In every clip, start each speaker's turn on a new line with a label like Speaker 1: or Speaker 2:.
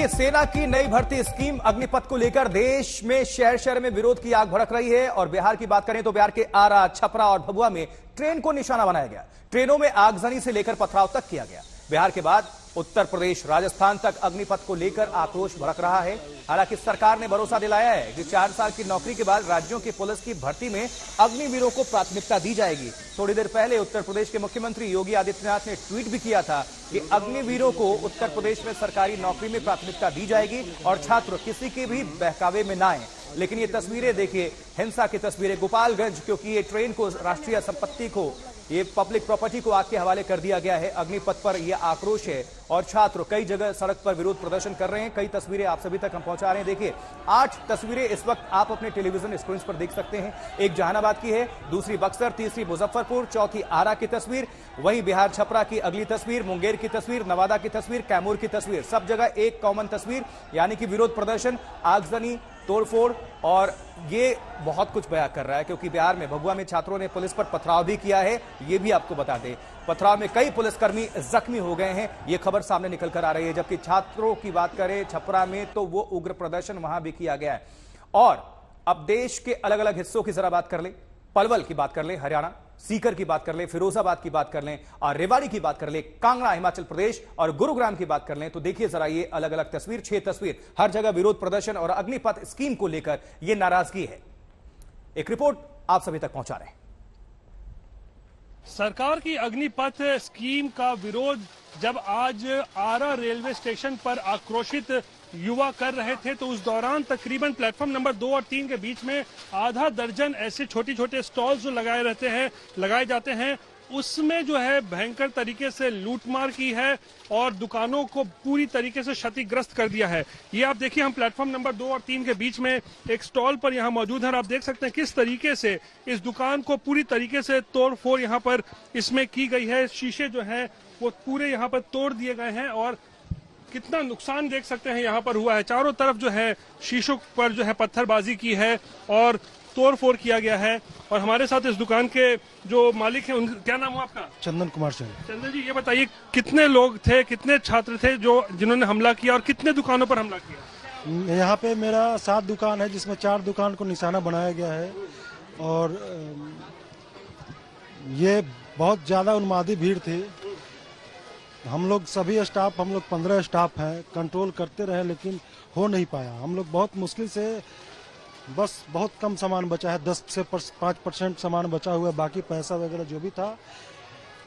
Speaker 1: सेना की नई भर्ती स्कीम अग्निपथ को लेकर देश में शहर शहर में विरोध की आग भड़क रही है। और बिहार की बात करें तो बिहार के आरा, छपरा और भभुआ में ट्रेन को निशाना बनाया गया। ट्रेनों में आगजनी से लेकर पथराव तक किया गया। बिहार के बाद उत्तर प्रदेश, राजस्थान तक अग्निपथ को लेकर आक्रोश भड़क रहा है। हालांकि सरकार ने भरोसा दिलाया है कि 4 साल की नौकरी के बाद राज्यों की पुलिस की भर्ती में अग्निवीरों को प्राथमिकता दी जाएगी। थोड़ी देर पहले उत्तर प्रदेश के मुख्यमंत्री योगी आदित्यनाथ ने ट्वीट भी किया था कि अग्निवीरों को उत्तर प्रदेश में सरकारी नौकरी में प्राथमिकता दी जाएगी और छात्र किसी के भी बहकावे में ना आए। लेकिन ये तस्वीरें देखिए, हिंसा की तस्वीरें गोपालगंज, क्योंकि ये ट्रेन को, राष्ट्रीय संपत्ति को, ये पब्लिक प्रॉपर्टी को आग के हवाले कर दिया गया है। अग्निपथ पर यह आक्रोश है और छात्र कई जगह सड़क पर विरोध प्रदर्शन कर रहे हैं। कई तस्वीरें आप सभी तक हम पहुंचा रहे हैं। देखिए, 8 तस्वीरें इस वक्त आप अपने टेलीविजन स्क्रीन पर देख सकते हैं। एक जहानाबाद की है, दूसरी बक्सर, तीसरी मुजफ्फरपुर, चौथी आरा की तस्वीर, वहीं बिहार छपरा की अगली तस्वीर, मुंगेर की तस्वीर, नवादा की तस्वीर, कैमूर की तस्वीर। सब जगह एक कॉमन तस्वीर, यानी कि विरोध प्रदर्शन, आगजनी, तोड़फोड़। और ये बहुत कुछ बयां कर रहा है, क्योंकि बिहार में भभुआ में छात्रों ने पुलिस पर पथराव भी किया है। ये भी आपको बता दें, पथराव में कई पुलिसकर्मी जख्मी हो गए हैं। ये खबर सामने निकल कर आ रही है। जबकि छात्रों की बात करें छपरा में, तो वो उग्र प्रदर्शन वहां भी किया गया है। और अब देश के अलग अलग हिस्सों की जरा बात कर ले। पलवल की बात कर ले, हरियाणा, सीकर की बात कर ले, फिरोजाबाद की बात कर लें, और रेवाड़ी की बात कर ले, कांगड़ा हिमाचल प्रदेश और गुरुग्राम की बात कर लें, तो देखिए जरा ये अलग अलग तस्वीर, 6 तस्वीर। हर जगह विरोध प्रदर्शन और अग्निपथ स्कीम को लेकर यह नाराजगी है। एक रिपोर्ट आप सभी तक पहुंचा रहे हैं।
Speaker 2: सरकार की अग्निपथ स्कीम का विरोध जब आज आरा रेलवे स्टेशन पर आक्रोशित युवा कर रहे थे, तो उस दौरान तकरीबन प्लेटफॉर्म नंबर 2 और 3 के बीच में आधा दर्जन ऐसे छोटे छोटे स्टॉल्स जो लगाए जाते हैं, उसमें जो है भयंकर तरीके से लूटमार की है और दुकानों को पूरी तरीके से क्षतिग्रस्त कर दिया है। ये आप देखिए, हम प्लेटफॉर्म नंबर 2 और 3 के बीच में एक स्टॉल पर यहाँ मौजूद हैं और आप देख सकते हैं किस तरीके से इस दुकान को पूरी तरीके से तोड़-फोड़ यहाँ पर इसमें की गई है। शीशे जो हैं वो पूरे यहाँ पर तोड़ दिए गए हैं और कितना नुकसान देख सकते हैं यहाँ पर हुआ है। चारों तरफ जो है शीशों पर जो है पत्थरबाजी की है और तोड़-फोड़ किया गया है। और हमारे साथ इस दुकान के जो मालिक हैं, क्या नाम हुआ आपका?
Speaker 3: चंदन कुमार सिंह।
Speaker 2: चंदन जी, ये बताइए कितने लोग थे, कितने छात्र थे जिन्होंने हमला किया और कितने दुकानों पर हमला किया?
Speaker 3: यहाँ पे मेरा 7 दुकान है, जिसमें 4 दुकान को निशाना बनाया गया है और ये बहुत ज्यादा उन्मादी भीड़ थी। हम लोग सभी स्टाफ, हम लोग 15 स्टाफ हैं, कंट्रोल करते रहे लेकिन हो नहीं पाया। हम लोग बहुत मुश्किल से, बस बहुत कम सामान बचा है, 10 से 5% सामान बचा हुआ है। बाकी पैसा वगैरह जो भी था,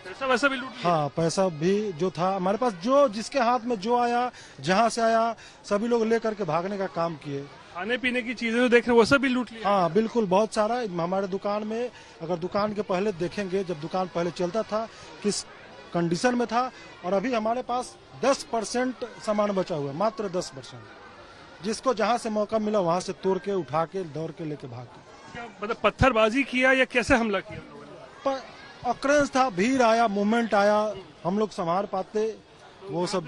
Speaker 2: पैसा वैसा भी लूट लिया?
Speaker 3: हाँ, पैसा भी जो था हमारे पास, जो जिसके हाथ में जो आया, जहाँ से आया, सभी लोग लेकर के भागने का काम किए।
Speaker 2: खाने पीने की चीजें जो देख रहे हैं वो सब भी लूट लिया?
Speaker 3: हाँ बिल्कुल, बहुत सारा। हमारे दुकान में, अगर दुकान के पहले देखेंगे, जब दुकान पहले चलता था किस कंडीशन में था, और अभी हमारे पास 10% सामान बचा हुआ है, मात्र 10%। जिसको जहां से मौका मिला वहां से तोड़ के, उठा के, दौड़ के लेके भाग के।
Speaker 2: क्या मतलब पत्थरबाजी किया या कैसे हमला किया?
Speaker 3: ऑकरेंस था, भीड़ आया, मूवमेंट आया, हम लोग संभाल पाते वो सब।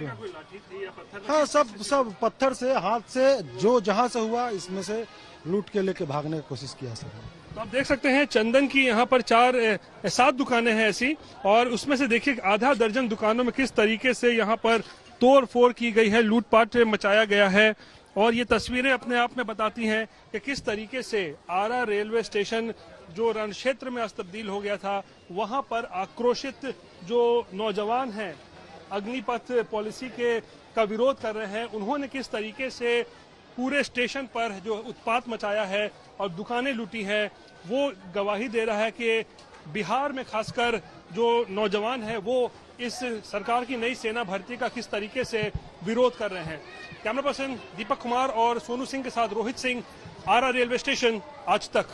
Speaker 3: हाँ, सब पत्थर से, हाथ से, जो जहां से हुआ इसमें से लूट के लेके भागने की कोशिश किया सब।
Speaker 2: तो आप देख सकते हैं चंदन की यहाँ पर 7 दुकानें हैं ऐसी, और उसमें से देखिए आधा दर्जन दुकानों में किस तरीके से यहाँ पर तोड़-फोड़ की गई है, लूटपाट मचाया गया है। और ये तस्वीरें अपने आप में बताती हैं कि किस तरीके से आरा रेलवे स्टेशन जो रण क्षेत्र में तब्दील हो गया था, वहां पर आक्रोशित जो नौजवान हैं, अग्निपथ पॉलिसी का विरोध कर रहे हैं, उन्होंने किस तरीके से पूरे स्टेशन पर जो उत्पात मचाया है और दुकानें लूटी हैं, वो गवाही दे रहा है कि बिहार में खासकर जो नौजवान है वो इस सरकार की नई सेना भर्ती का किस तरीके से विरोध कर रहे हैं। कैमरा पर्सन दीपक कुमार और सोनू सिंह के साथ रोहित सिंह, आरा रेलवे स्टेशन, आज तक।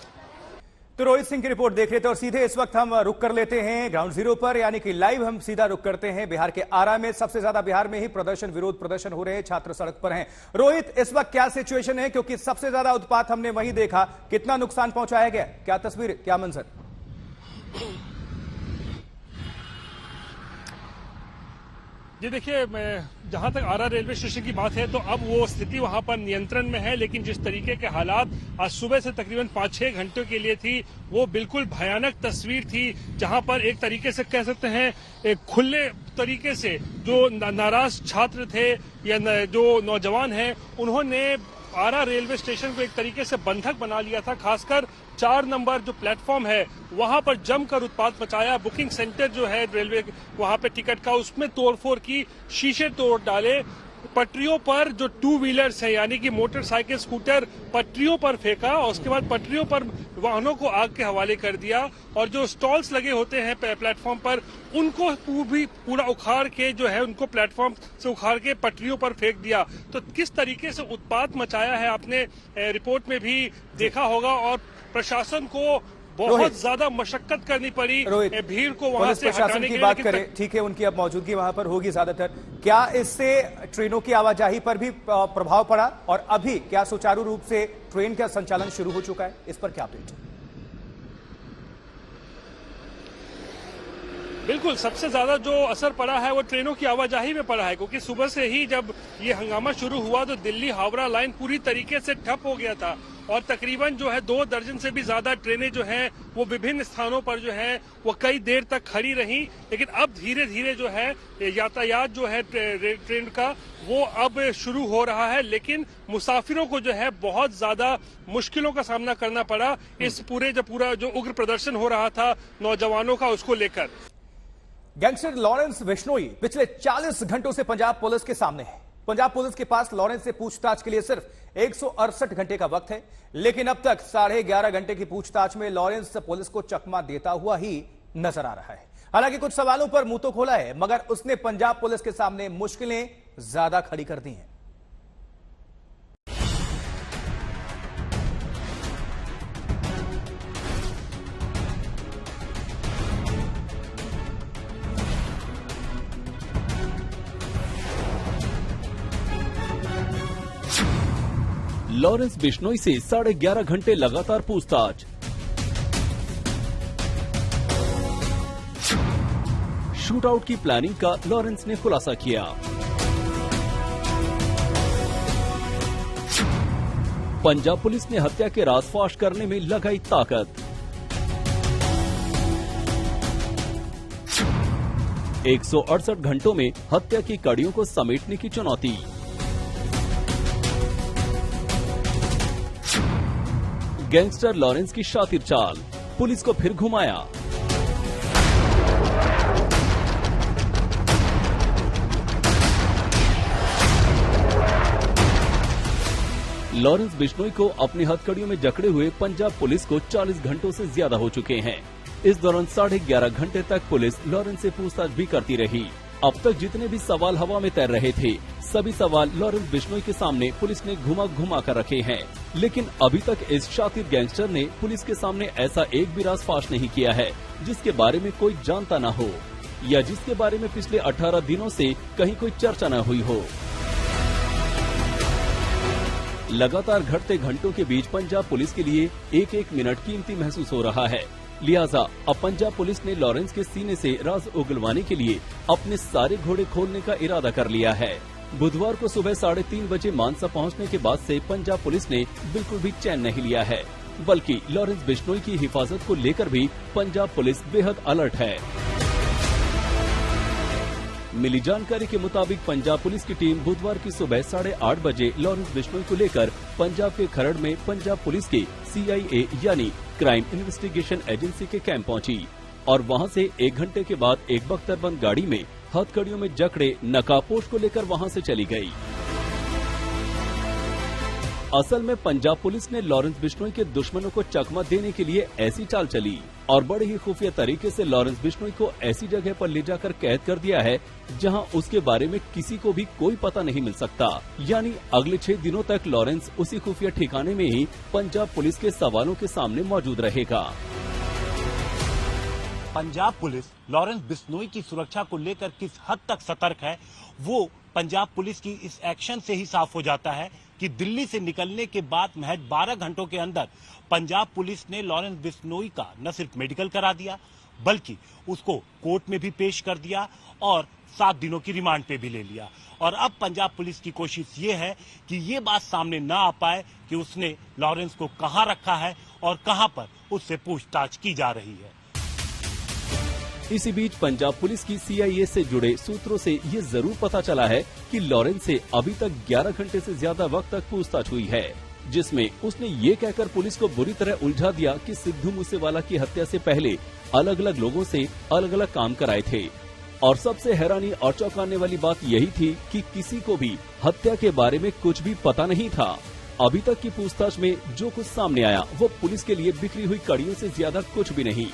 Speaker 1: तो रोहित सिंह की रिपोर्ट देख लेते हैं और सीधे इस वक्त हम रुक कर लेते हैं ग्राउंड जीरो पर, यानी कि लाइव हम सीधा रुक करते हैं बिहार के आरा में। सबसे ज्यादा बिहार में ही प्रदर्शन, विरोध प्रदर्शन हो रहे हैं, छात्र सड़क पर हैं। रोहित, इस वक्त क्या सिचुएशन है, क्योंकि सबसे ज्यादा उत्पात हमने वहीं देखा, कितना नुकसान पहुंचाया गया, क्या तस्वीर, क्या मंजर?
Speaker 2: जी देखिए, जहां तक आरा रेलवे स्टेशन की बात है तो अब वो स्थिति वहां पर नियंत्रण में है, लेकिन जिस तरीके के हालात आज सुबह से तकरीबन 5-6 घंटों के लिए थी, वो बिल्कुल भयानक तस्वीर थी, जहां पर एक तरीके से कह सकते हैं एक खुले तरीके से जो नाराज छात्र थे या जो नौजवान हैं, उन्होंने आरा रेलवे स्टेशन को एक तरीके से बंधक बना लिया था। खासकर 4 नंबर जो प्लेटफॉर्म है वहां पर जमकर उत्पात मचाया। बुकिंग सेंटर जो है रेलवे वहां पे टिकट का, उसमें तोड़फोड़ की, शीशे तोड़ डाले। पटरियों पर जो 2 व्हीलर्स है यानी कि मोटरसाइकिल स्कूटर पटरियों पर फेंका और उसके बाद पटरियों पर वाहनों को आग के हवाले कर दिया। और जो स्टॉल्स लगे होते हैं प्लेटफॉर्म पर उनको भी पूरा उखाड़ के जो है उनको प्लेटफॉर्म से उखाड़ के पटरियों पर फेंक दिया। तो किस तरीके से उत्पात मचाया है आपने रिपोर्ट में भी देखा होगा। और प्रशासन को बहुत ज्यादा मशक्कत करनी पड़ी भीड़ को वहां से हटाने की
Speaker 1: बात करें, ठीक है, उनकी अब मौजूदगी वहां पर होगी ज्यादातर। क्या इससे ट्रेनों की आवाजाही पर भी प्रभाव पड़ा और अभी क्या सुचारू रूप से ट्रेन का संचालन शुरू हो चुका है? इस पर क्या अपडेट?
Speaker 2: बिल्कुल, सबसे ज्यादा जो असर पड़ा है वो ट्रेनों की आवाजाही में पड़ा है, क्योंकि सुबह से ही जब ये हंगामा शुरू हुआ तो दिल्ली हावड़ा लाइन पूरी तरीके से ठप हो गया था और तकरीबन जो है 2 दर्जन से भी ज्यादा ट्रेनें जो हैं वो विभिन्न स्थानों पर जो है वो कई देर तक खड़ी रहीं। लेकिन अब धीरे धीरे जो है यातायात जो है ट्रेन का वो अब शुरू हो रहा है, लेकिन मुसाफिरों को जो है बहुत ज्यादा मुश्किलों का सामना करना पड़ा इस पूरा जो उग्र प्रदर्शन हो रहा था नौजवानों का, उसको लेकर।
Speaker 1: गैंगस्टर लॉरेंस बिश्नोई पिछले 40 घंटों से पंजाब पुलिस के सामने है। पंजाब पुलिस के पास लॉरेंस से पूछताछ के लिए सिर्फ 168 घंटे का वक्त है, लेकिन अब तक 11.5 घंटे की पूछताछ में लॉरेंस पुलिस को चकमा देता हुआ ही नजर आ रहा है। हालांकि कुछ सवालों पर मुंह तो खोला है, मगर उसने पंजाब पुलिस के सामने मुश्किलें ज्यादा खड़ी कर दी हैं।
Speaker 4: लॉरेंस बिश्नोई से 11.5 घंटे लगातार पूछताछ। शूटआउट की प्लानिंग का लॉरेंस ने खुलासा किया। पंजाब पुलिस ने हत्या के राज फाश करने में लगाई ताकत। 168 घंटों में हत्या की कड़ियों को समेटने की चुनौती। गैंगस्टर लॉरेंस की शातिर चाल, पुलिस को फिर घुमाया। लॉरेंस बिश्नोई को अपनी हथकड़ियों में जकड़े हुए पंजाब पुलिस को 40 घंटों से ज्यादा हो चुके हैं। इस दौरान 11.5 घंटे तक पुलिस लॉरेंस से पूछताछ भी करती रही। अब तक जितने भी सवाल हवा में तैर रहे थे, सभी सवाल लॉरेंस बिश्नोई के सामने पुलिस ने घुमा कर रखे हैं, लेकिन अभी तक इस शातिर गैंगस्टर ने पुलिस के सामने ऐसा एक भी राज फाश नहीं किया है जिसके बारे में कोई जानता न हो या जिसके बारे में पिछले 18 दिनों से कहीं कोई चर्चा न हुई हो। लगातार घटते घंटों के बीच पंजाब पुलिस के लिए एक मिनट कीमती महसूस हो रहा है। लिहाजा अब पंजाब पुलिस ने लॉरेंस के सीने से राज उगलवाने के लिए अपने सारे घोड़े खोलने का इरादा कर लिया है। बुधवार को सुबह 3:30 बजे मानसा पहुंचने के बाद से पंजाब पुलिस ने बिल्कुल भी चैन नहीं लिया है, बल्कि लॉरेंस बिश्नोई की हिफाजत को लेकर भी पंजाब पुलिस बेहद अलर्ट है। मिली जानकारी के मुताबिक पंजाब पुलिस की टीम बुधवार की सुबह 8:30 बजे लॉरेंस बिश्नोई को लेकर पंजाब के खरड़ में पंजाब पुलिस के CIA यानी क्राइम इन्वेस्टिगेशन एजेंसी के कैंप पहुंची और वहां से 1 घंटे के बाद एक बख्तरबंद गाड़ी में हथकड़ियों में जकड़े नकाबपोश को लेकर वहां से चली गई। असल में पंजाब पुलिस ने लॉरेंस बिश्नोई के दुश्मनों को चकमा देने के लिए ऐसी चाल चली और बड़े ही खुफिया तरीके से लॉरेंस बिश्नोई को ऐसी जगह पर ले जाकर कैद कर दिया है जहां उसके बारे में किसी को भी कोई पता नहीं मिल सकता। यानी अगले 6 दिनों तक लॉरेंस उसी खुफिया ठिकाने में ही पंजाब पुलिस के सवालों के सामने मौजूद रहेगा।
Speaker 5: पंजाब पुलिस लॉरेंस बिश्नोई की सुरक्षा को लेकर किस हद तक सतर्क है, वो पंजाब पुलिस की इस एक्शन से ही साफ हो जाता है कि दिल्ली से निकलने के बाद महज 12 घंटों के अंदर पंजाब पुलिस ने लॉरेंस बिश्नोई का न सिर्फ मेडिकल करा दिया, बल्कि उसको कोर्ट में भी पेश कर दिया और 7 दिनों की रिमांड पे भी ले लिया। और अब पंजाब पुलिस की कोशिश ये है कि ये बात सामने ना आ पाए कि उसने लॉरेंस को कहां रखा है और कहां पर उससे पूछताछ की जा रही है।
Speaker 4: इसी बीच पंजाब पुलिस की CIA से जुड़े सूत्रों से ये जरूर पता चला है कि लॉरेंस से अभी तक 11 घंटे से ज्यादा वक्त तक पूछताछ हुई है, जिसमें उसने ये कहकर पुलिस को बुरी तरह उलझा दिया कि सिद्धू मूसेवाला की हत्या से पहले अलग अलग लोगों से अलग अलग काम कराए थे। और सबसे हैरानी और चौंकाने वाली बात यही थी कि किसी को भी हत्या के बारे में कुछ भी पता नहीं था। अभी तक की पूछताछ में जो कुछ सामने आया वो पुलिस के लिए बिखरी हुई कड़ियों से ज्यादा कुछ भी नहीं।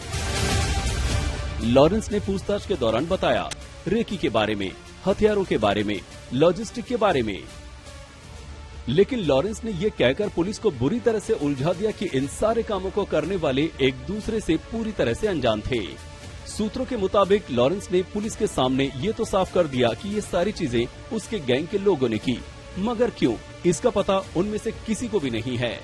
Speaker 4: लॉरेंस ने पूछताछ के दौरान बताया रेकी के बारे में, हथियारों के बारे में, लॉजिस्टिक के बारे में, लेकिन लॉरेंस ने यह कहकर पुलिस को बुरी तरह से उलझा दिया कि इन सारे कामों को करने वाले एक दूसरे से पूरी तरह से अनजान थे। सूत्रों के मुताबिक लॉरेंस ने पुलिस के सामने ये तो साफ कर दिया कि ये सारी चीजें उसके गैंग के लोगों ने की, मगर क्यों, इसका पता उनमें से किसी को भी नहीं है।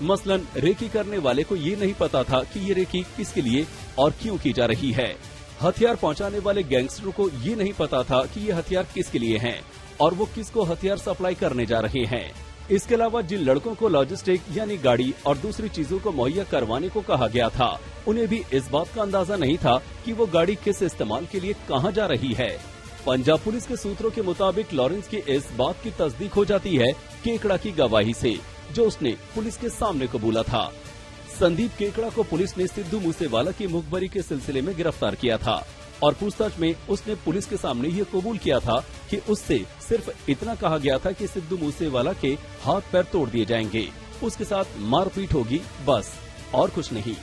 Speaker 4: मसलन रेकी करने वाले को ये नहीं पता था कि ये रेकी किसके लिए और क्यों की जा रही है। हथियार पहुंचाने वाले गैंगस्टरों को ये नहीं पता था कि ये हथियार किसके लिए हैं और वो किसको हथियार सप्लाई करने जा रहे हैं। इसके अलावा जिन लड़कों को लॉजिस्टिक यानी गाड़ी और दूसरी चीजों को मुहैया करवाने को कहा गया था, उन्हें भी इस बात का अंदाजा नहीं था कि वो गाड़ी किस इस्तेमाल के लिए कहां जा रही है। पंजाब पुलिस के सूत्रों के मुताबिक लॉरेंस की इस बात की तस्दीक हो जाती है केकड़ा की गवाही से, जो उसने पुलिस के सामने कबूला था। संदीप केकड़ा को पुलिस ने सिद्धू मूसेवाला की मुखबरी के सिलसिले में गिरफ्तार किया था और पूछताछ में उसने पुलिस के सामने ये कबूल किया था कि उससे सिर्फ इतना कहा गया था कि सिद्धू मूसेवाला के हाथ पैर तोड़ दिए जाएंगे, उसके साथ मारपीट होगी, बस और कुछ नहीं।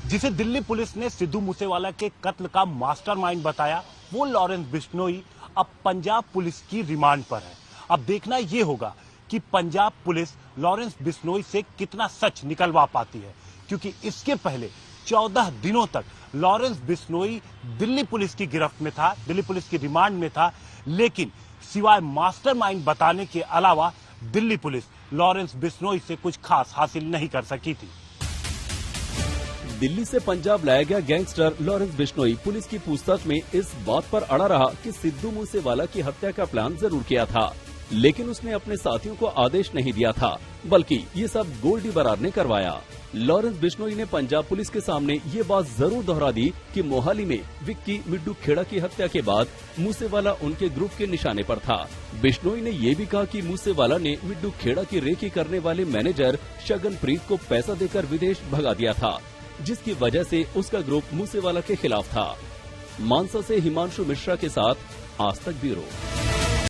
Speaker 5: जिसे दिल्ली पुलिस ने सिद्धू मूसेवाला के कत्ल का मास्टरमाइंड बताया, वो लॉरेंस बिश्नोई अब पंजाब पुलिस की रिमांड पर है। अब देखना ये होगा कि पंजाब पुलिस लॉरेंस बिश्नोई से कितना सच निकलवा पाती है, क्योंकि इसके पहले 14 दिनों तक लॉरेंस बिश्नोई दिल्ली पुलिस की गिरफ्त में था, दिल्ली पुलिस की रिमांड में था, लेकिन सिवाय मास्टरमाइंड बताने के अलावा दिल्ली पुलिस लॉरेंस बिश्नोई से कुछ खास हासिल नहीं कर सकी थी।
Speaker 4: दिल्ली से पंजाब लाया गया गैंगस्टर लॉरेंस बिश्नोई पुलिस की पूछताछ में इस बात पर अड़ा रहा कि सिद्धू मूसेवाला की हत्या का प्लान जरूर किया था, लेकिन उसने अपने साथियों को आदेश नहीं दिया था, बल्कि ये सब गोल्डी बरार ने करवाया। लॉरेंस बिश्नोई ने पंजाब पुलिस के सामने ये बात जरूर दोहरा दी कि मोहाली में विक्की मिड्डू खेड़ा की हत्या के बाद मूसेवाला उनके ग्रुप के निशाने पर था। बिश्नोई ने ये भी कहा कि मूसेवाला ने मिड्डू खेड़ा की रेकी करने वाले मैनेजर शगनप्रीत को पैसा देकर विदेश भगा दिया था, जिसकी वजह से उसका ग्रुप मूसेवाला के खिलाफ था। मानसा से हिमांशु मिश्रा के साथ आज तक ब्यूरो।